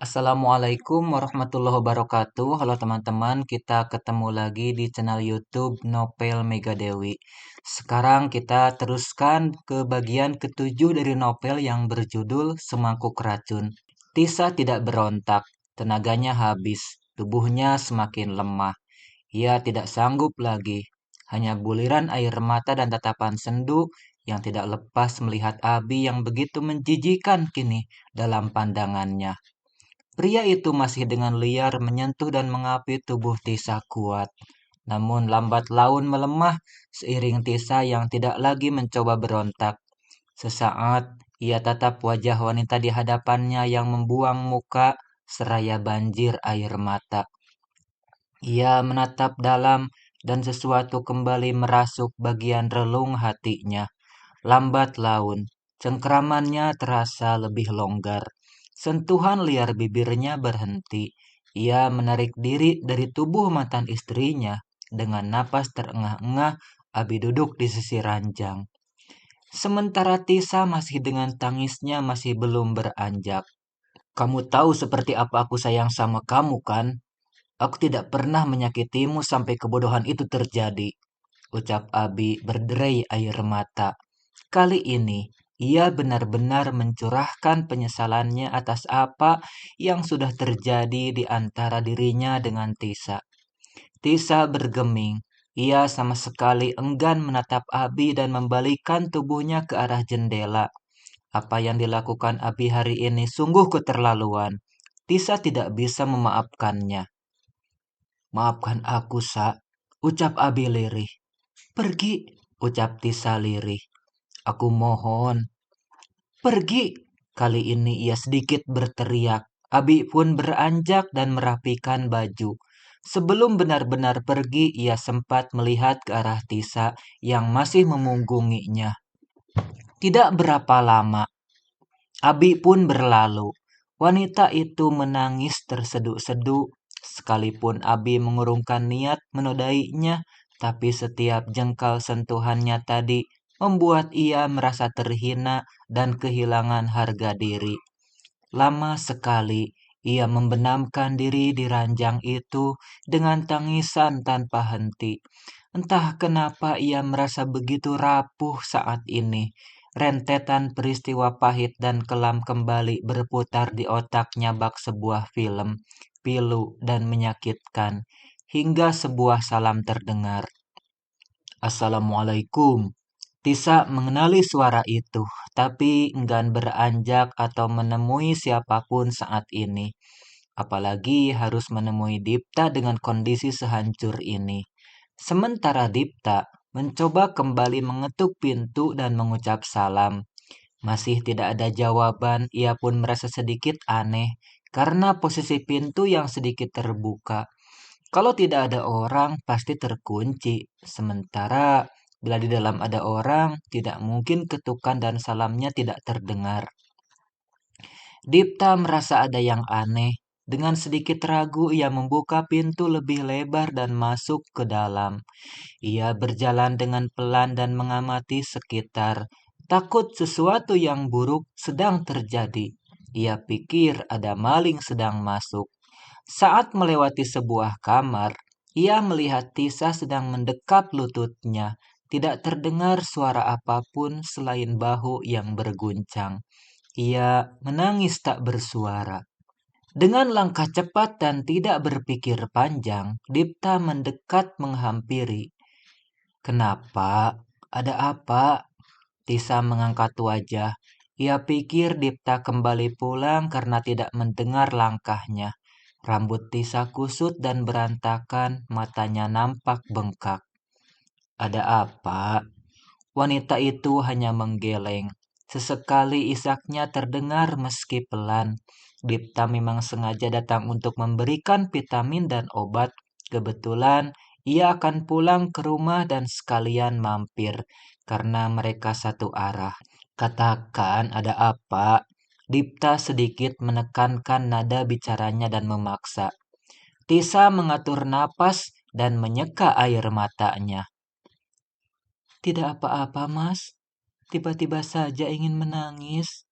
Assalamualaikum warahmatullahi wabarakatuh. Halo teman-teman, kita ketemu lagi di channel YouTube Nopel Megadewi. Sekarang kita teruskan ke bagian ketujuh dari novel yang berjudul Semangkuk Racun. Tisa tidak berontak, tenaganya habis, tubuhnya semakin lemah. Ia tidak sanggup lagi, hanya buliran air mata dan tatapan sendu yang tidak lepas melihat Abi yang begitu menjijikan kini dalam pandangannya. Pria itu masih dengan liar menyentuh dan mengapi tubuh Tisa kuat. Namun lambat laun melemah seiring Tisa yang tidak lagi mencoba berontak. Sesaat ia tatap wajah wanita di hadapannya yang membuang muka seraya banjir air mata. Ia menatap dalam dan sesuatu kembali merasuk bagian relung hatinya. Lambat laun, cengkramannya terasa lebih longgar. Sentuhan liar bibirnya berhenti. Ia menarik diri dari tubuh mantan istrinya. Dengan napas terengah-engah, Abi duduk di sisi ranjang. Sementara Tisa masih dengan tangisnya masih belum beranjak. Kamu tahu seperti apa aku sayang sama kamu kan? Aku tidak pernah menyakitimu sampai kebodohan itu terjadi, ucap Abi berderai air mata. Kali ini, ia benar-benar mencurahkan penyesalannya atas apa yang sudah terjadi di antara dirinya dengan Tisa. Tisa bergeming. Ia sama sekali enggan menatap Abi dan membalikkan tubuhnya ke arah jendela. Apa yang dilakukan Abi hari ini sungguh keterlaluan. Tisa tidak bisa memaafkannya. Maafkan aku, Sa, ucap Abi lirih. Pergi, ucap Tisa lirih. Aku mohon. Pergi. Kali ini ia sedikit berteriak. Abi pun beranjak dan merapikan baju. Sebelum benar-benar pergi, ia sempat melihat ke arah Tisa yang masih memunggunginya. Tidak berapa lama, Abi pun berlalu. Wanita itu menangis terseduh-seduh. Sekalipun Abi mengurungkan niat menodainya, tapi setiap jengkal sentuhannya tadi membuat ia merasa terhina dan kehilangan harga diri. Lama sekali ia membenamkan diri di ranjang itu dengan tangisan tanpa henti. Entah kenapa ia merasa begitu rapuh saat ini. Rentetan peristiwa pahit dan kelam kembali berputar di otaknya bak sebuah film, pilu dan menyakitkan, hingga sebuah salam terdengar. Assalamualaikum. Tisa mengenali suara itu, tapi enggan beranjak atau menemui siapapun saat ini. Apalagi harus menemui Dipta dengan kondisi sehancur ini. Sementara Dipta mencoba kembali mengetuk pintu dan mengucap salam. Masih tidak ada jawaban, ia pun merasa sedikit aneh karena posisi pintu yang sedikit terbuka. Kalau tidak ada orang, pasti terkunci. Sementara bila di dalam ada orang, tidak mungkin ketukan dan salamnya tidak terdengar. Dipta merasa ada yang aneh. Dengan sedikit ragu, ia membuka pintu lebih lebar dan masuk ke dalam. Ia berjalan dengan pelan dan mengamati sekitar. Takut sesuatu yang buruk sedang terjadi. Ia pikir ada maling sedang masuk. Saat melewati sebuah kamar, ia melihat Tisa sedang mendekap lututnya. Tidak terdengar suara apapun selain bahu yang berguncang. Ia menangis tak bersuara. Dengan langkah cepat dan tidak berpikir panjang, Dipta mendekat menghampiri. Kenapa? Ada apa? Tisa mengangkat wajah. Ia pikir Dipta kembali pulang karena tidak mendengar langkahnya. Rambut Tisa kusut dan berantakan, matanya nampak bengkak. Ada apa? Wanita itu hanya menggeleng. Sesekali isaknya terdengar meski pelan. Dipta memang sengaja datang untuk memberikan vitamin dan obat. Kebetulan ia akan pulang ke rumah dan sekalian mampir karena mereka satu arah. Katakan ada apa? Dipta sedikit menekankan nada bicaranya dan memaksa. Tisa mengatur napas dan menyeka air matanya. Tidak apa-apa, Mas. Tiba-tiba saja ingin menangis.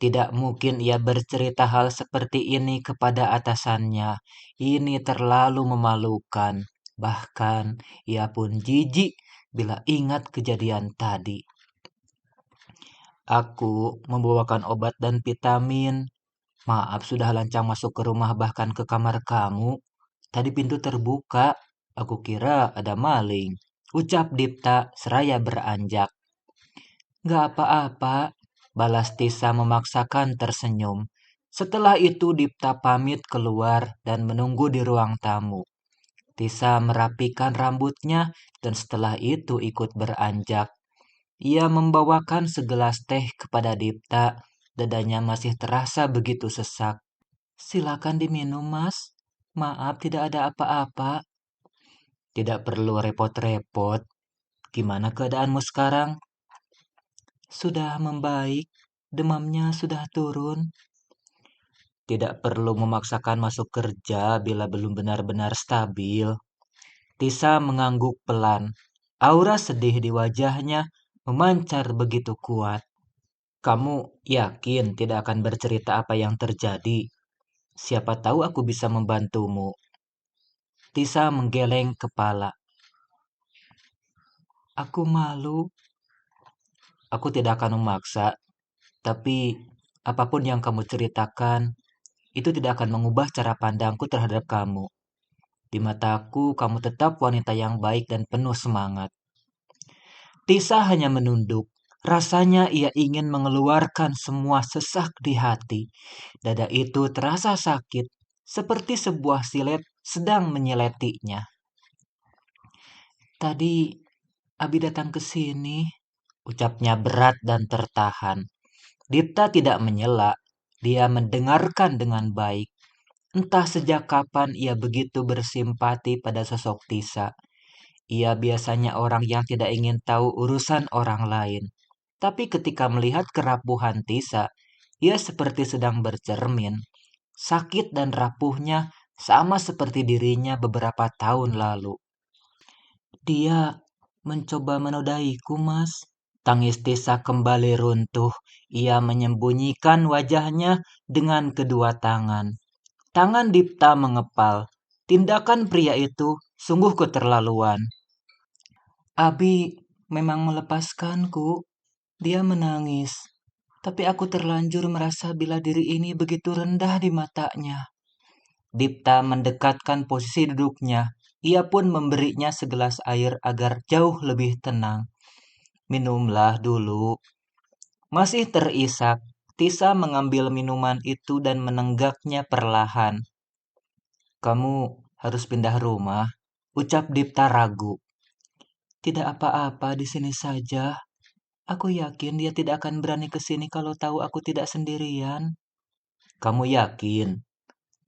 Tidak mungkin ia bercerita hal seperti ini kepada atasannya. Ini terlalu memalukan. Bahkan ia pun jijik bila ingat kejadian tadi. Aku membawakan obat dan vitamin. Maaf sudah lancang masuk ke rumah bahkan ke kamar kamu. Tadi pintu terbuka. Aku kira ada maling. Ucap Dipta seraya beranjak. Gak apa-apa, balas Tisa memaksakan tersenyum. Setelah itu Dipta pamit keluar dan menunggu di ruang tamu. Tisa merapikan rambutnya dan setelah itu ikut beranjak. Ia membawakan segelas teh kepada Dipta. Dadanya masih terasa begitu sesak. Silakan diminum, Mas. Maaf, tidak ada apa-apa. Tidak perlu repot-repot. Gimana keadaanmu sekarang? Sudah membaik. Demamnya sudah turun. Tidak perlu memaksakan masuk kerja bila belum benar-benar stabil. Tisa mengangguk pelan. Aura sedih di wajahnya memancar begitu kuat. Kamu yakin tidak akan bercerita apa yang terjadi? Siapa tahu aku bisa membantumu. Tisa menggeleng kepala. Aku malu. Aku tidak akan memaksa, tapi apapun yang kamu ceritakan, itu tidak akan mengubah cara pandangku terhadap kamu. Di mataku, kamu tetap wanita yang baik dan penuh semangat. Tisa hanya menunduk. Rasanya ia ingin mengeluarkan semua sesak di hati. Dada itu terasa sakit, seperti sebuah silet sedang menyeletinya. Tadi Abi datang ke sini, ucapnya berat dan tertahan. Dipta tidak menyela, dia mendengarkan dengan baik. Entah sejak kapan ia begitu bersimpati pada sosok Tisa. Ia biasanya orang yang tidak ingin tahu urusan orang lain. Tapi ketika melihat kerapuhan Tisa, ia seperti sedang bercermin. Sakit dan rapuhnya sama seperti dirinya beberapa tahun lalu. Dia mencoba menodaiku, Mas. Tangis Tisa kembali runtuh. Ia menyembunyikan wajahnya dengan kedua tangan. Tangan Dipta mengepal. Tindakan pria itu sungguh keterlaluan. Abi memang melepaskanku. Dia menangis. Tapi aku terlanjur merasa bila diri ini begitu rendah di matanya. Dipta mendekatkan posisi duduknya. Ia pun memberinya segelas air agar jauh lebih tenang. Minumlah dulu. Masih terisak, Tisa mengambil minuman itu dan menenggaknya perlahan. Kamu harus pindah rumah, ucap Dipta ragu. Tidak apa-apa di sini saja. Aku yakin dia tidak akan berani ke sini kalau tahu aku tidak sendirian. Kamu yakin?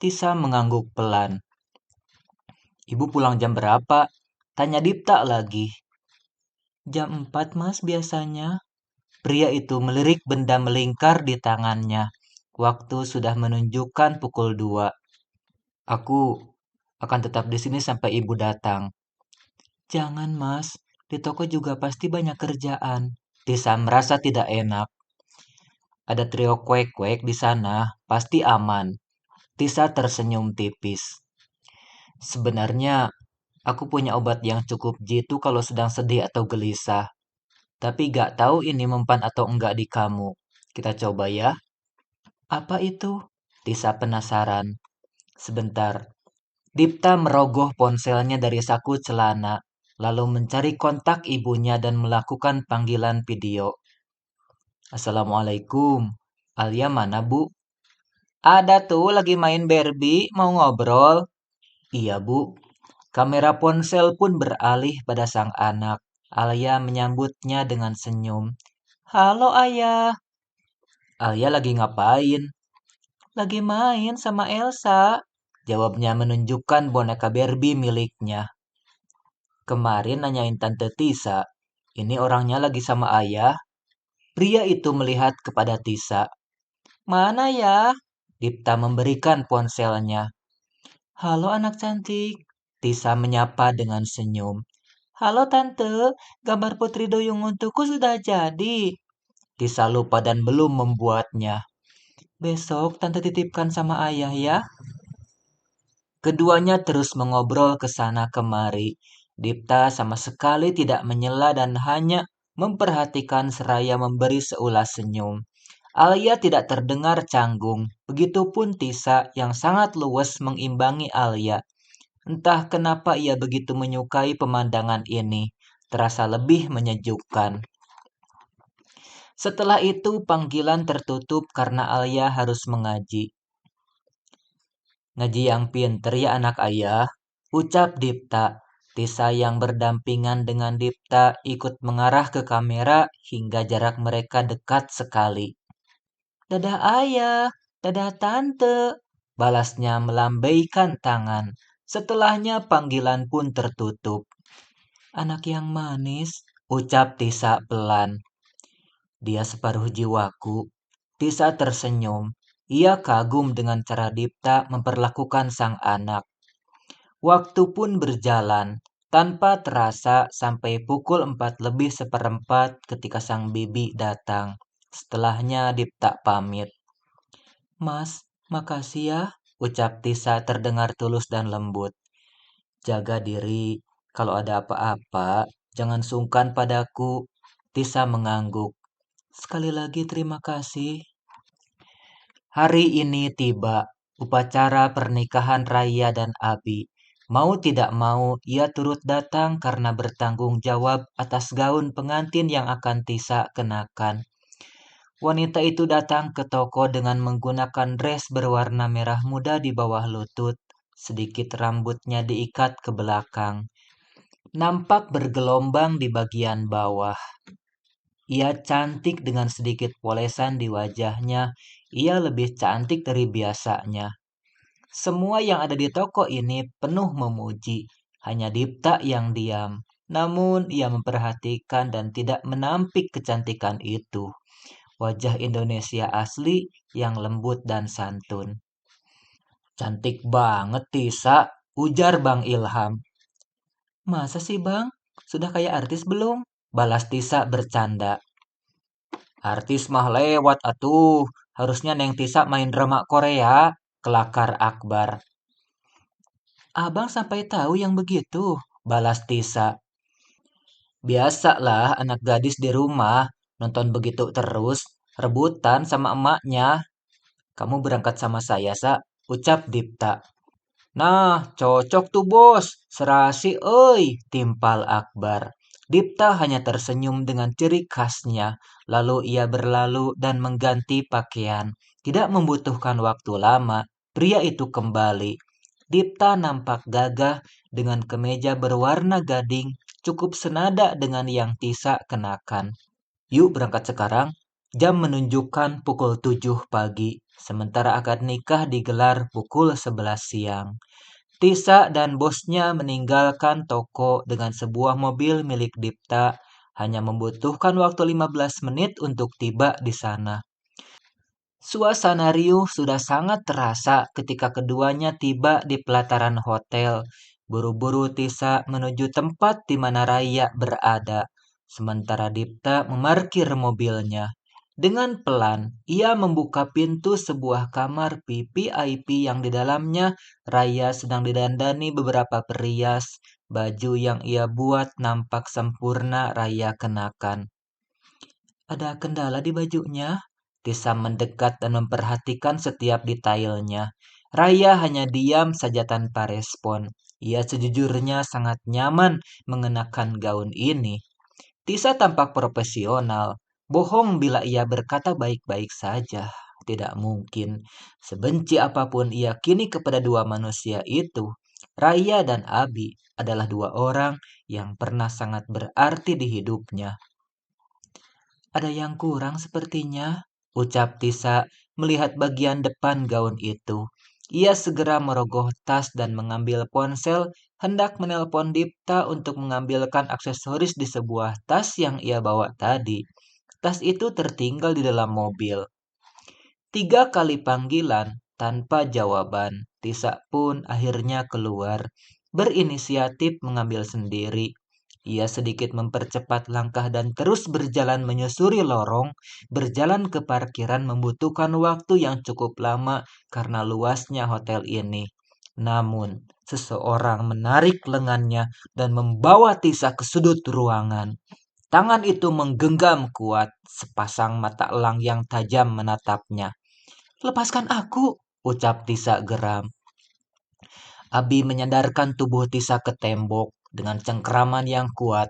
Tisa mengangguk pelan. Ibu pulang jam berapa? Tanya Dipta lagi. Jam 4, Mas, biasanya. Pria itu melirik benda melingkar di tangannya. Waktu sudah menunjukkan pukul 2. Aku akan tetap di sini sampai ibu datang. Jangan, Mas. Di toko juga pasti banyak kerjaan. Tisa merasa tidak enak. Ada trio kuek-kuek di sana, pasti aman. Tisa tersenyum tipis. Sebenarnya, aku punya obat yang cukup jitu kalau sedang sedih atau gelisah. Tapi gak tahu ini mempan atau enggak di kamu. Kita coba ya. Apa itu? Tisa penasaran. Sebentar. Dipta merogoh ponselnya dari saku celana, lalu mencari kontak ibunya dan melakukan panggilan video. Assalamualaikum. Alia mana, Bu? Ada tuh lagi main Barbie, mau ngobrol. Iya, Bu. Kamera ponsel pun beralih pada sang anak. Alia menyambutnya dengan senyum. Halo, Ayah. Alia lagi ngapain? Lagi main sama Elsa. Jawabnya menunjukkan boneka Barbie miliknya. Kemarin nanyain Tante Tisa, ini orangnya lagi sama ayah. Pria itu melihat kepada Tisa. Mana ya? Dipta memberikan ponselnya. Halo anak cantik. Tisa menyapa dengan senyum. Halo Tante, gambar Putri Duyung untukku sudah jadi. Tisa lupa dan belum membuatnya. Besok tante titipkan sama ayah ya. Keduanya terus mengobrol ke sana kemari. Dipta sama sekali tidak menyela dan hanya memperhatikan seraya memberi seulas senyum. Alia tidak terdengar canggung, begitupun Tisa yang sangat luwes mengimbangi Alia. Entah kenapa ia begitu menyukai pemandangan ini, terasa lebih menyejukkan. Setelah itu panggilan tertutup karena Alia harus mengaji. Ngaji yang pinter ya anak ayah, ucap Dipta. Tisa yang berdampingan dengan Dipta ikut mengarah ke kamera hingga jarak mereka dekat sekali. Dadah ayah, dadah tante, balasnya melambaikan tangan. Setelahnya panggilan pun tertutup. Anak yang manis, ucap Tisa pelan. Dia separuh jiwaku. Tisa tersenyum. Ia kagum dengan cara Dipta memperlakukan sang anak. Waktu pun berjalan. Tanpa terasa sampai pukul 4 lebih seperempat ketika sang bibi datang. Setelahnya Dipta pamit. Mas, makasih ya, ucap Tisa terdengar tulus dan lembut. Jaga diri, kalau ada apa-apa, jangan sungkan padaku. Tisa mengangguk. Sekali lagi terima kasih. Hari ini tiba, upacara pernikahan Raya dan Abi. Mau tidak mau, ia turut datang karena bertanggung jawab atas gaun pengantin yang akan Tisa kenakan. Wanita itu datang ke toko dengan menggunakan dress berwarna merah muda di bawah lutut. Sedikit rambutnya diikat ke belakang. Nampak bergelombang di bagian bawah. Ia cantik dengan sedikit polesan di wajahnya. Ia lebih cantik dari biasanya. Semua yang ada di toko ini penuh memuji. Hanya Dipta yang diam. Namun ia memperhatikan dan tidak menampik kecantikan itu. Wajah Indonesia asli yang lembut dan santun. Cantik banget Tisa, ujar Bang Ilham. Masa sih Bang? Sudah kayak artis belum? Balas Tisa bercanda. Artis mah lewat atuh. Harusnya Neng Tisa main drama Korea. Kelakar Akbar. Abang sampai tahu yang begitu, balas Tisa. Biasalah anak gadis di rumah nonton begitu terus, rebutan sama emaknya. Kamu berangkat sama saya, Sa, ucap Dipta. Nah, cocok tuh bos, serasi oi, timpal Akbar. Dipta hanya tersenyum dengan ciri khasnya, lalu ia berlalu dan mengganti pakaian. Tidak membutuhkan waktu lama, pria itu kembali. Dipta nampak gagah dengan kemeja berwarna gading, cukup senada dengan yang Tisa kenakan. Yuk berangkat sekarang. Jam menunjukkan pukul 7 pagi, sementara akad nikah digelar pukul 11 siang. Tisa dan bosnya meninggalkan toko dengan sebuah mobil milik Dipta, hanya membutuhkan waktu 15 menit untuk tiba di sana. Suasana riuh sudah sangat terasa ketika keduanya tiba di pelataran hotel. Buru-buru Tisa menuju tempat di mana Raya berada, sementara Dipta memarkir mobilnya. Dengan pelan, ia membuka pintu sebuah kamar VVIP yang di dalamnya Raya sedang didandani beberapa perias. Baju yang ia buat nampak sempurna Raya kenakan. Ada kendala di bajunya? Tisa mendekat dan memperhatikan setiap detailnya. Raya hanya diam saja tanpa respon. Ia sejujurnya sangat nyaman mengenakan gaun ini. Tisa tampak profesional. Bohong bila ia berkata baik-baik saja. Tidak mungkin. Sebenci apapun ia kini kepada dua manusia itu, Raya dan Abi adalah dua orang yang pernah sangat berarti di hidupnya. Ada yang kurang sepertinya, ucap Tisa melihat bagian depan gaun itu. Ia segera merogoh tas dan mengambil ponsel, hendak menelpon Dipta untuk mengambilkan aksesoris di sebuah tas yang ia bawa tadi. Tas itu tertinggal di dalam mobil. 3 kali panggilan tanpa jawaban, Tisa pun akhirnya keluar, berinisiatif mengambil sendiri. Ia sedikit mempercepat langkah dan terus berjalan menyusuri lorong. Berjalan ke parkiran membutuhkan waktu yang cukup lama karena luasnya hotel ini. Namun, seseorang menarik lengannya dan membawa Tisa ke sudut ruangan. Tangan itu menggenggam kuat, sepasang mata elang yang tajam menatapnya. "Lepaskan aku," ucap Tisa geram. Abi menyandarkan tubuh Tisa ke tembok dengan cengkraman yang kuat.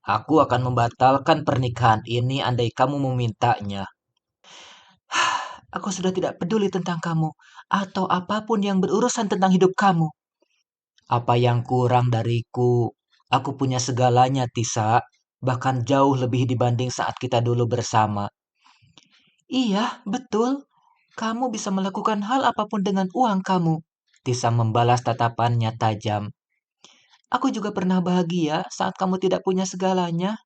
"Aku akan membatalkan pernikahan ini andai kamu memintanya." "Aku sudah tidak peduli tentang kamu atau apapun yang berurusan tentang hidup kamu." "Apa yang kurang dariku? Aku punya segalanya, Tisa. Bahkan jauh lebih dibanding saat kita dulu bersama." "Iya, betul. Kamu bisa melakukan hal apapun dengan uang kamu." Tisa membalas tatapannya tajam. "Aku juga pernah bahagia saat kamu tidak punya segalanya.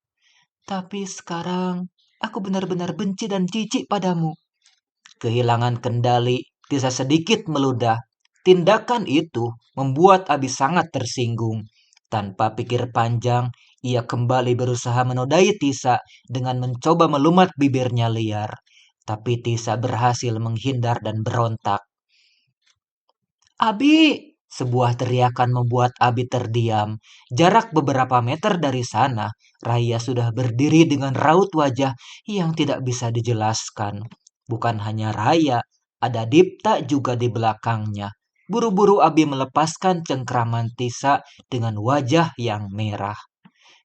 Tapi sekarang, aku benar-benar benci dan jijik padamu." Kehilangan kendali, Tisa sedikit meludah. Tindakan itu membuat Abi sangat tersinggung. Tanpa pikir panjang, ia kembali berusaha menodai Tisa dengan mencoba melumat bibirnya liar. Tapi Tisa berhasil menghindar dan berontak. "Abi!" Sebuah teriakan membuat Abi terdiam. Jarak beberapa meter dari sana, Raya sudah berdiri dengan raut wajah yang tidak bisa dijelaskan. Bukan hanya Raya, ada Dipta juga di belakangnya. Buru-buru Abi melepaskan cengkraman Tisa dengan wajah yang merah.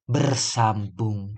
Bersambung.